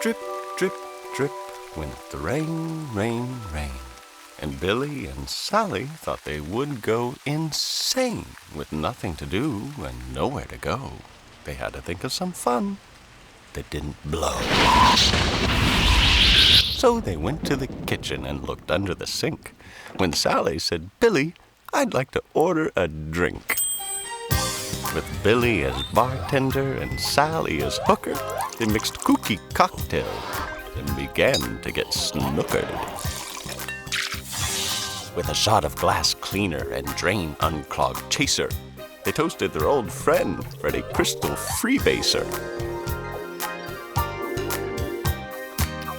Drip, drip, drip went the rain, rain, rain. And Billy and Sally thought they would go insane with nothing to do and nowhere to go. They had to think of some fun that didn't blow. So they went to the kitchen and looked under the sink. When Sally said, "Billy, I'd like to order a drink." With Billy as bartender and Sally as hooker, they mixed kooky cocktails and began to get snookered. With a shot of glass cleaner and drain unclogged chaser, they toasted their old friend, Freddie Crystal Freebaser.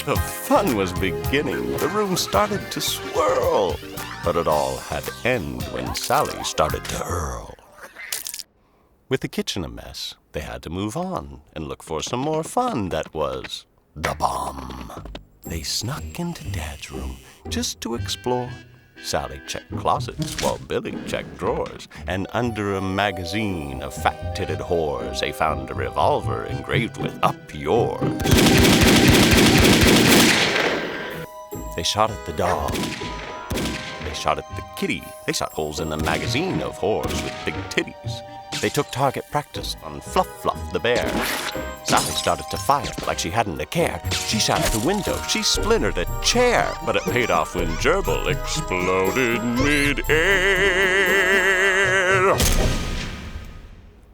The fun was beginning. The room started to swirl, but it all had to end when Sally started to hurl. With the kitchen a mess, they had to move on and look for some more fun that was the bomb. They snuck into Dad's room just to explore. Sally checked closets while Billy checked drawers, and under a magazine of fat-titted whores, they found a revolver engraved with "Up Yours." They shot at the dog. They shot at the kitty. They shot holes in the magazine of whores with big titties. They took target practice on Fluff Fluff the bear. Sally started to fire like she hadn't a care. She shot at the window. She splintered a chair. But it paid off when Gerbil exploded mid-air.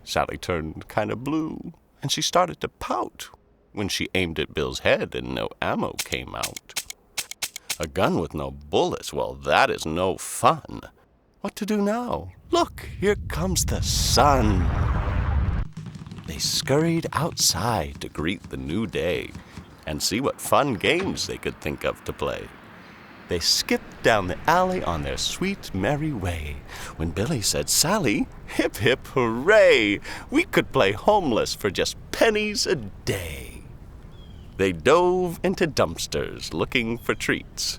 Sally turned kind of blue, and she started to pout when she aimed at Bill's head and no ammo came out. A gun with no bullets, well, that is no fun. What to do now? Look, here comes the sun. They scurried outside to greet the new day and see what fun games they could think of to play. They skipped down the alley on their sweet, merry way when Billy said, "Sally, hip, hip, hooray! We could play homeless for just pennies a day." They dove into dumpsters looking for treats.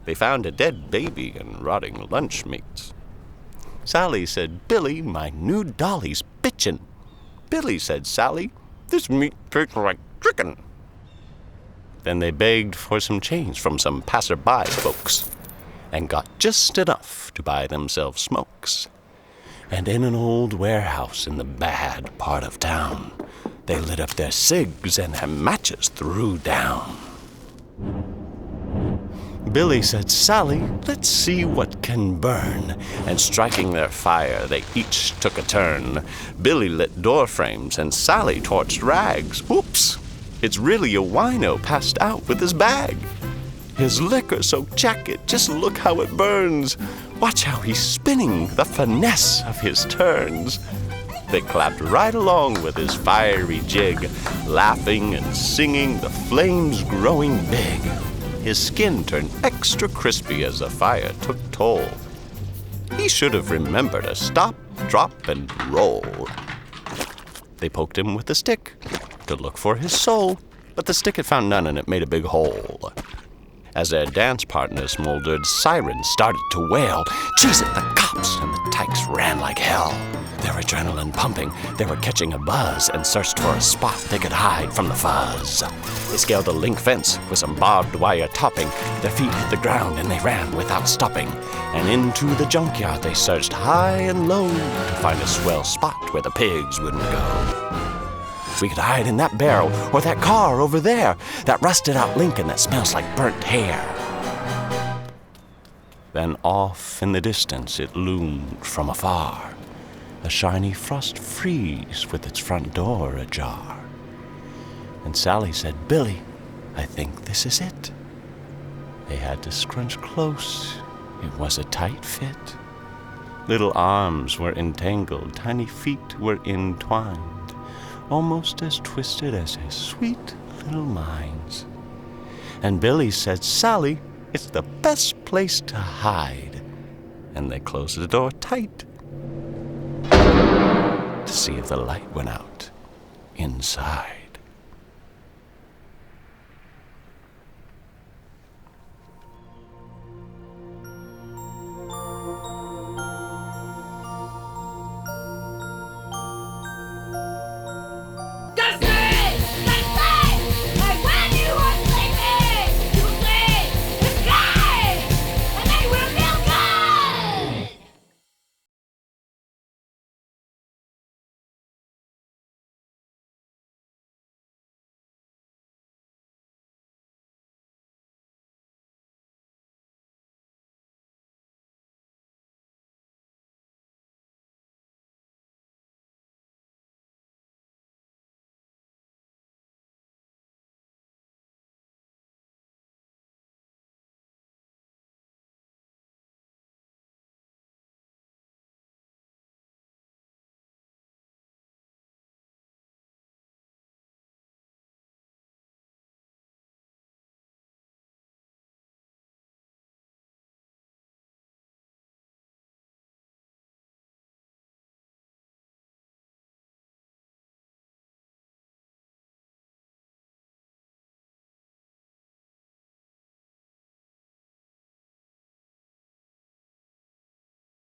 They found a dead baby and rotting lunch meats. Sally said, "Billy, my new dolly's bitchin'." Billy said, "Sally, this meat tastes like chicken." Then they begged for some change from some passerby folks and got just enough to buy themselves smokes. And in an old warehouse in the bad part of town, they lit up their cigs and their matches threw down. Billy said, "Sally, let's see what can burn." And striking their fire, they each took a turn. Billy lit door frames and Sally torched rags. Oops, it's really a wino passed out with his bag. His liquor-soaked jacket, just look how it burns. Watch how he's spinning, the finesse of his turns. They clapped right along with his fiery jig, laughing and singing, the flames growing big. His skin turned extra crispy as the fire took toll. He should have remembered to stop, drop, and roll. They poked him with a stick to look for his soul, but the stick had found none and it made a big hole. As their dance partners smoldered, sirens started to wail. Chase it, the cops! And the tykes ran like hell. Their adrenaline pumping, they were catching a buzz and searched for a spot they could hide from the fuzz. They scaled a link fence with some barbed wire topping. Their feet hit the ground and they ran without stopping. And into the junkyard they searched high and low to find a swell spot where the pigs wouldn't go. We could hide in that barrel or that car over there, that rusted out Lincoln that smells like burnt hair. Then off in the distance it loomed from afar, a shiny frost frieze with its front door ajar. And Sally said, "Billy, I think this is it." They had to scrunch close. It was a tight fit. Little arms were entangled, tiny feet were entwined, almost as twisted as his sweet little minds. And Billy said, "Sally, it's the best place to hide." And they closed the door tight to see if the light went out inside.